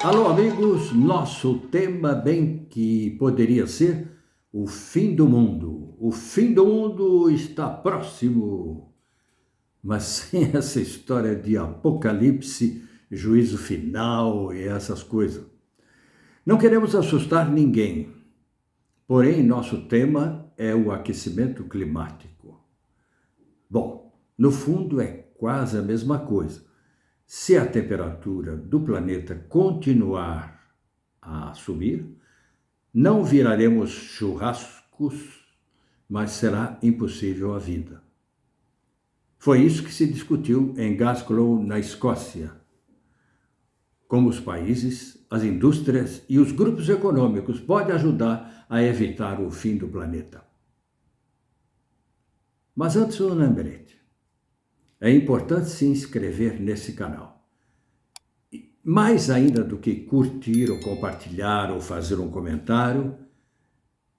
Alô, amigos, nosso tema bem que poderia ser o fim do mundo. O fim do mundo está próximo, mas sem essa história de apocalipse, juízo final e essas coisas. Não queremos assustar ninguém, porém nosso tema é o aquecimento climático. Bom, no fundo é quase a mesma coisa. Se a temperatura do planeta continuar a subir, não viraremos churrascos, mas será impossível a vida. Foi isso que se discutiu em Glasgow, na Escócia. Como os países, as indústrias e os grupos econômicos podem ajudar a evitar o fim do planeta. Mas antes um lembrete. É importante se inscrever nesse canal. Mais ainda do que curtir ou compartilhar ou fazer um comentário,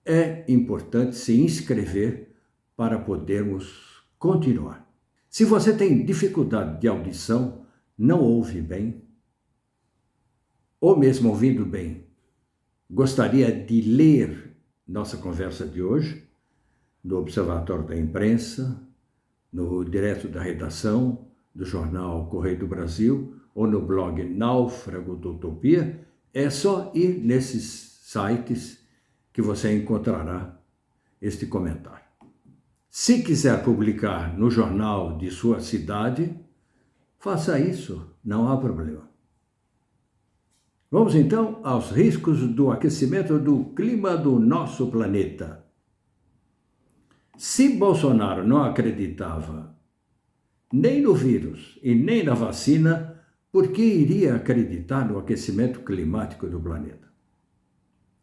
é importante se inscrever para podermos continuar. Se você tem dificuldade de audição, não ouve bem, ou mesmo ouvindo bem, gostaria de ler nossa conversa de hoje no Observatório da Imprensa, no Direto da Redação do jornal Correio do Brasil ou no blog Náufrago da Utopia, é só ir nesses sites que você encontrará este comentário. Se quiser publicar no jornal de sua cidade, faça isso, não há problema. Vamos então aos riscos do aquecimento do clima do nosso planeta. Se Bolsonaro não acreditava nem no vírus e nem na vacina, por que iria acreditar no aquecimento climático do planeta?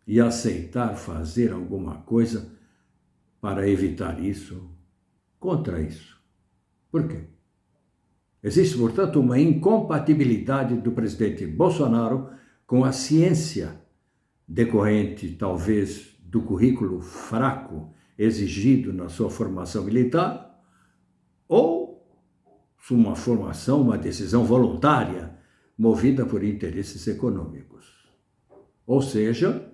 E aceitar fazer alguma coisa para evitar isso, contra isso. Por quê? Existe, portanto, uma incompatibilidade do presidente Bolsonaro com a ciência, decorrente, talvez, do currículo fraco exigido na sua formação militar, ou uma formação, uma decisão voluntária, movida por interesses econômicos. Ou seja,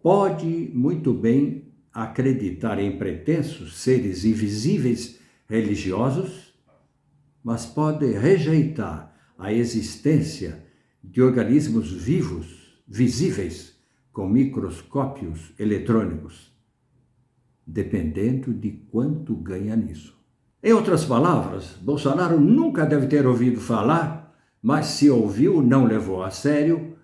pode muito bem acreditar em pretensos seres invisíveis religiosos, mas pode rejeitar a existência de organismos vivos, visíveis, com microscópios eletrônicos, dependendo de quanto ganha nisso. Em outras palavras, Bolsonaro nunca deve ter ouvido falar, mas se ouviu, não levou a sério,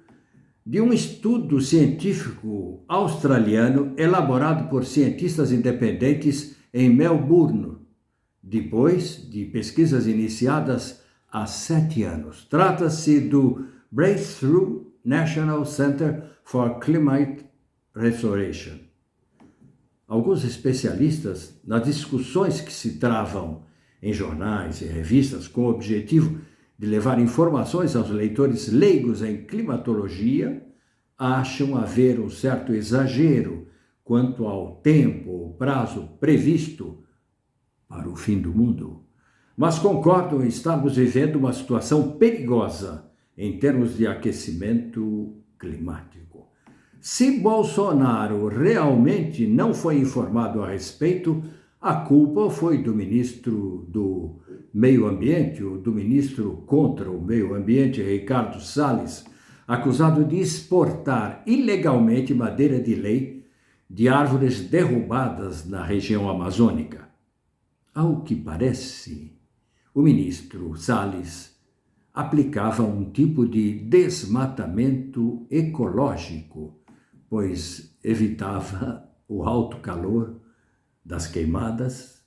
de um estudo científico australiano elaborado por cientistas independentes em Melbourne, depois de pesquisas iniciadas há 7 anos. Trata-se do Breakthrough National Center for Climate Restoration. Alguns especialistas, nas discussões que se travam em jornais e revistas com o objetivo de levar informações aos leitores leigos em climatologia, acham haver um certo exagero quanto ao tempo ou prazo previsto para o fim do mundo, mas concordam em estarmos vivendo uma situação perigosa em termos de aquecimento climático. Se Bolsonaro realmente não foi informado a respeito, a culpa foi do ministro do Meio Ambiente, ou do ministro contra o Meio Ambiente, Ricardo Salles, acusado de exportar ilegalmente madeira de lei de árvores derrubadas na região amazônica. Ao que parece, o ministro Salles aplicava um tipo de desmatamento ecológico, pois evitava o alto calor das queimadas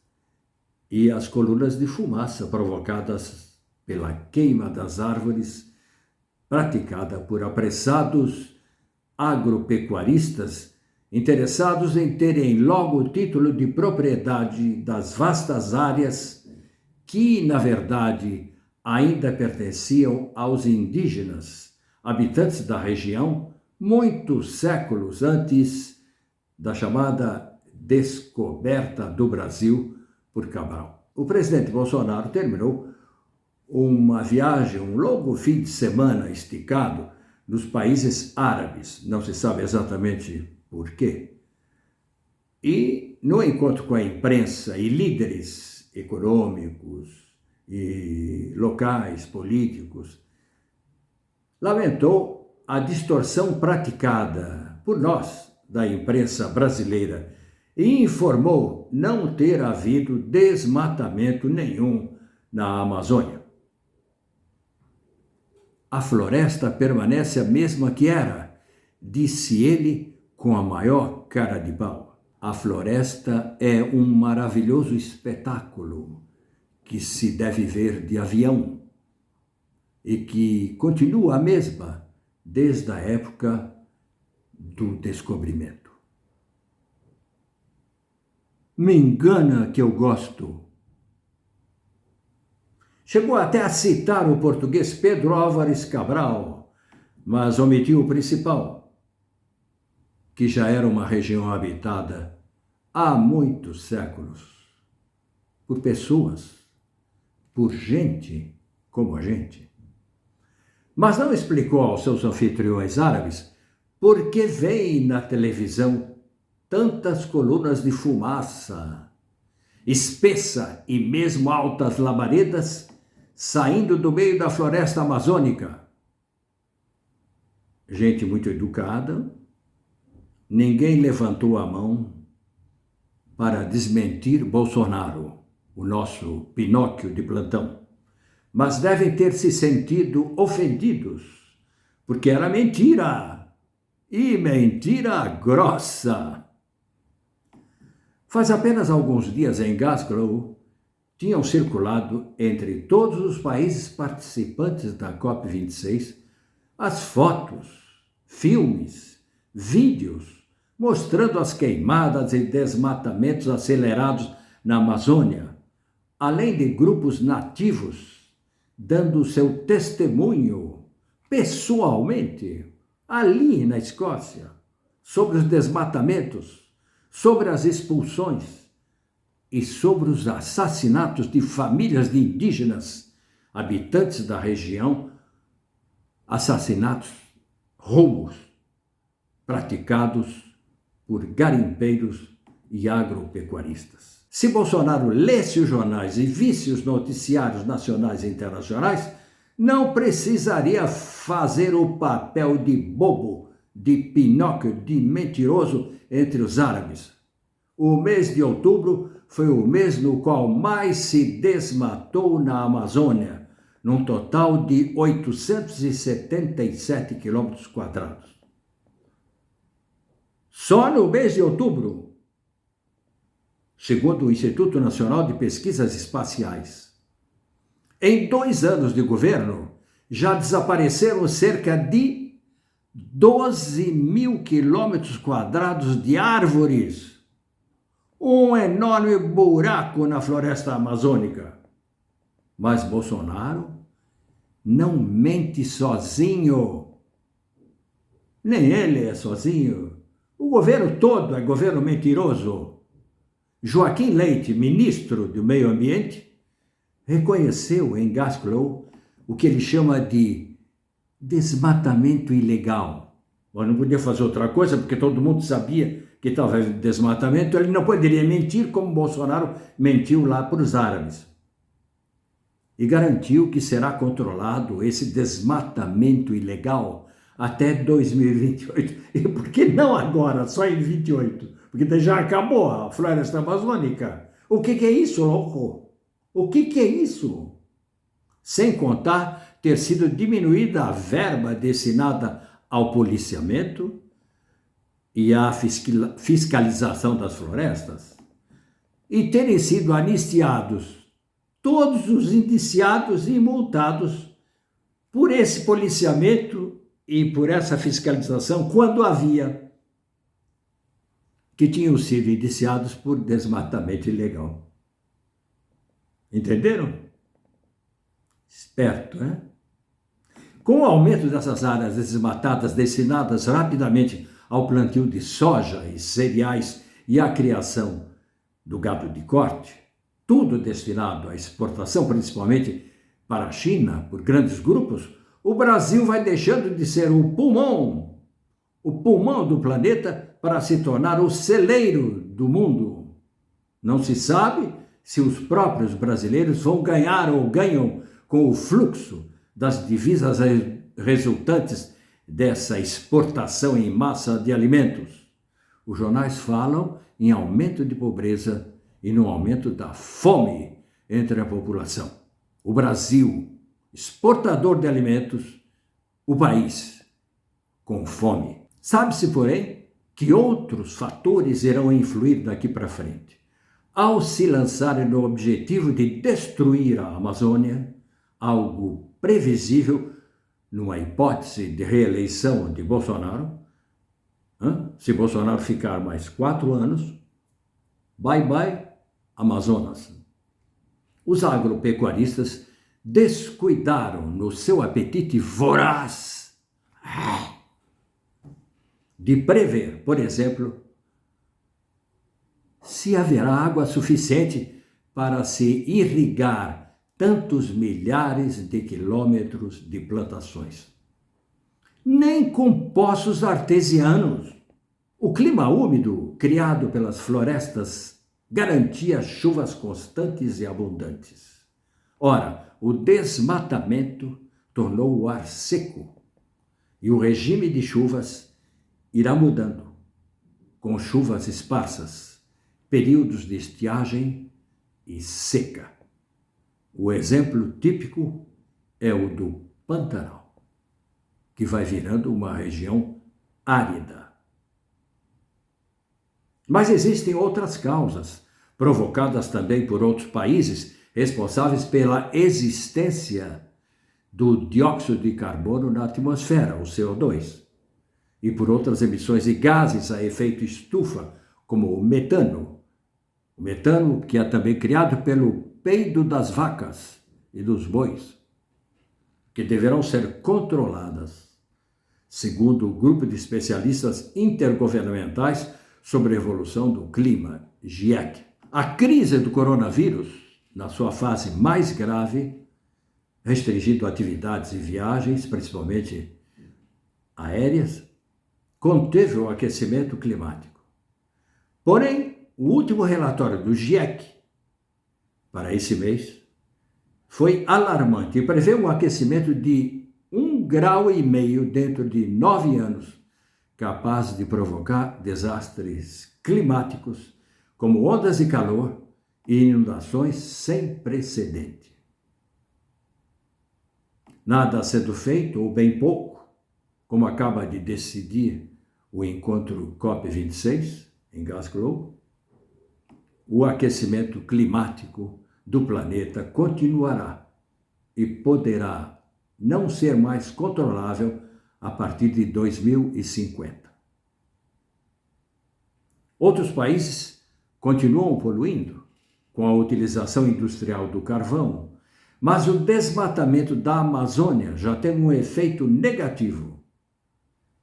e as colunas de fumaça provocadas pela queima das árvores, praticada por apressados agropecuaristas interessados em terem logo o título de propriedade das vastas áreas que, na verdade, ainda pertenciam aos indígenas, habitantes da região, muitos séculos antes da chamada descoberta do Brasil por Cabral. O presidente Bolsonaro terminou uma viagem, um longo fim de semana esticado, nos países árabes, não se sabe exatamente por quê. E no encontro com a imprensa e líderes econômicos e locais, políticos, lamentou a distorção praticada por nós, da imprensa brasileira, e informou não ter havido desmatamento nenhum na Amazônia. A floresta permanece a mesma que era, disse ele com a maior cara de pau. A floresta é um maravilhoso espetáculo que se deve ver de avião e que continua a mesma desde a época do descobrimento. Me engana que eu gosto. Chegou até a citar o português Pedro Álvares Cabral, mas omitiu o principal, que já era uma região habitada há muitos séculos, por pessoas, por gente como a gente. Mas não explicou aos seus anfitriões árabes por que vem na televisão tantas colunas de fumaça, espessa e mesmo altas labaredas, saindo do meio da floresta amazônica. Gente muito educada, ninguém levantou a mão para desmentir Bolsonaro, o nosso Pinóquio de plantão. Mas devem ter se sentido ofendidos, porque era mentira, e mentira grossa. Faz apenas alguns dias em Glasgow, tinham circulado entre todos os países participantes da COP26 as fotos, filmes, vídeos, mostrando as queimadas e desmatamentos acelerados na Amazônia, além de grupos nativos dando seu testemunho pessoalmente ali na Escócia sobre os desmatamentos, sobre as expulsões e sobre os assassinatos de famílias de indígenas habitantes da região, assassinatos, roubos praticados por garimpeiros e agropecuaristas. Se Bolsonaro lesse os jornais e visse os noticiários nacionais e internacionais, não precisaria fazer o papel de bobo, de Pinóquio, de mentiroso entre os árabes. O mês de outubro foi o mês no qual mais se desmatou na Amazônia, num total de 877 quilômetros quadrados. Só no mês de outubro, segundo o Instituto Nacional de Pesquisas Espaciais, em 2 anos de governo, já desapareceram cerca de 12 mil quilômetros quadrados de árvores. Um enorme buraco na floresta amazônica. Mas Bolsonaro não mente sozinho. Nem ele é sozinho. O governo todo é governo mentiroso. Joaquim Leite, ministro do Meio Ambiente, reconheceu em Glasgow o que ele chama de desmatamento ilegal. Mas não podia fazer outra coisa, porque todo mundo sabia que estava em desmatamento. Ele não poderia mentir como Bolsonaro mentiu lá para os árabes. E garantiu que será controlado esse desmatamento ilegal até 2028. E por que não agora, só em 28? Porque já acabou a floresta amazônica. O que é isso, louco? O que é isso? Sem contar ter sido diminuída a verba destinada ao policiamento e à fiscalização das florestas, e terem sido anistiados todos os indiciados e multados por esse policiamento e por essa fiscalização, quando havia, que tinham sido indiciados por desmatamento ilegal. Entenderam? Esperto, né? Com o aumento dessas áreas desmatadas destinadas rapidamente ao plantio de soja e cereais e à criação do gado de corte, tudo destinado à exportação, principalmente para a China, por grandes grupos, o Brasil vai deixando de ser o pulmão do planeta para se tornar o celeiro do mundo. Não se sabe se os próprios brasileiros vão ganhar ou ganham com o fluxo das divisas resultantes dessa exportação em massa de alimentos. Os jornais falam em aumento de pobreza e no aumento da fome entre a população. O Brasil, exportador de alimentos, o país com fome. Sabe-se, porém, que outros fatores irão influir daqui para frente. Ao se lançarem no objetivo de destruir a Amazônia, algo previsível numa hipótese de reeleição de Bolsonaro, se Bolsonaro ficar mais 4 anos, bye Amazonas. Os agropecuaristas descuidaram no seu apetite voraz de prever, por exemplo, se haverá água suficiente para se irrigar tantos milhares de quilômetros de plantações. Nem com poços artesianos. O clima úmido criado pelas florestas garantia chuvas constantes e abundantes. Ora, o desmatamento tornou o ar seco e o regime de chuvas irá mudando, com chuvas esparsas, períodos de estiagem e seca. O exemplo típico é o do Pantanal, que vai virando uma região árida. Mas existem outras causas, provocadas também por outros países, responsáveis pela existência do dióxido de carbono na atmosfera, o CO2, e por outras emissões de gases a efeito estufa, como o metano. O metano que é também criado pelo peido das vacas e dos bois, que deverão ser controladas, segundo o grupo de especialistas intergovernamentais sobre a evolução do clima, GIEC. A crise do coronavírus, na sua fase mais grave, restringindo atividades e viagens, principalmente aéreas, conteve o aquecimento climático. Porém, o último relatório do GIEC para esse mês foi alarmante e prevê um aquecimento de 1,5 grau dentro de 9 anos, capaz de provocar desastres climáticos como ondas de calor e inundações sem precedente. Nada sendo feito, ou bem pouco, como acaba de decidir o encontro COP26 em Glasgow, o aquecimento climático do planeta continuará e poderá não ser mais controlável a partir de 2050. Outros países continuam poluindo com a utilização industrial do carvão, mas o desmatamento da Amazônia já tem um efeito negativo,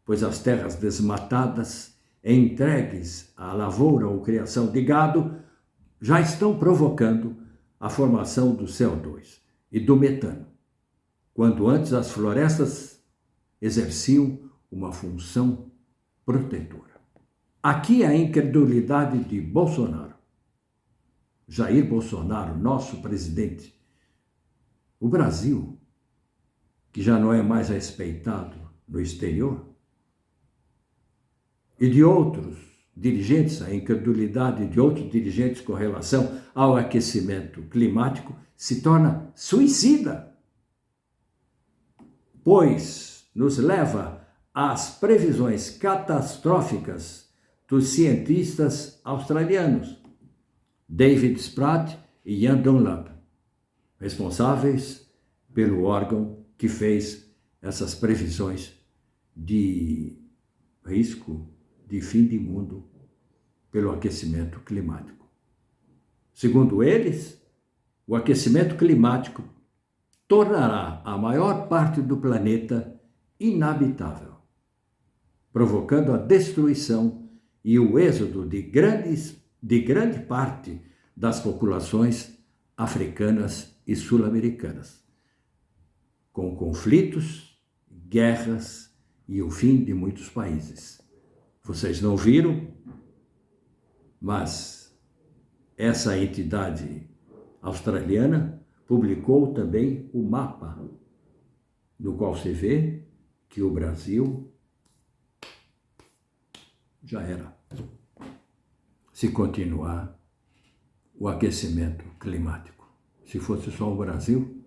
pois as terras desmatadas entregues à lavoura ou criação de gado já estão provocando a formação do CO2 e do metano, quando antes as florestas exerciam uma função protetora. Aqui a incredulidade de Bolsonaro. Jair Bolsonaro, nosso presidente, o Brasil, que já não é mais respeitado no exterior, e de outros dirigentes, a incredulidade de outros dirigentes com relação ao aquecimento climático se torna suicida, pois nos leva às previsões catastróficas dos cientistas australianos, David Spratt e Ian Dunlap, responsáveis pelo órgão que fez essas previsões de risco de fim de mundo pelo aquecimento climático. Segundo eles, o aquecimento climático tornará a maior parte do planeta inabitável, provocando a destruição e o êxodo de grande parte das populações africanas e sul-americanas, com conflitos guerras e o fim de muitos países. Vocês não viram, mas essa entidade australiana publicou também o mapa, no qual se vê que o Brasil já era. Se continuar o aquecimento climático. Se fosse só o Brasil,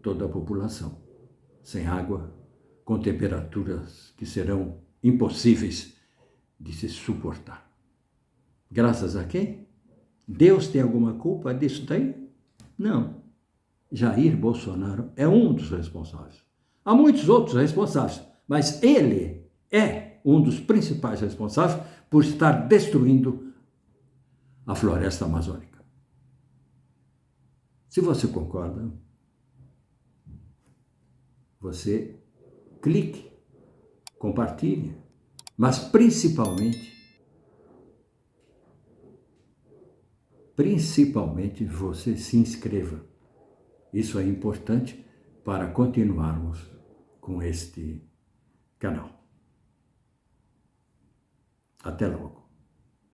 toda a população, sem água, com temperaturas que serão impossíveis de se suportar. Graças a quem? Deus tem alguma culpa disso daí? Não. Jair Bolsonaro é um dos responsáveis. Há muitos outros responsáveis, mas ele é um dos principais responsáveis por estar destruindo a floresta amazônica. Se você concorda, você clique, compartilhe, mas principalmente você se inscreva. Isso é importante para continuarmos com este canal. Até logo.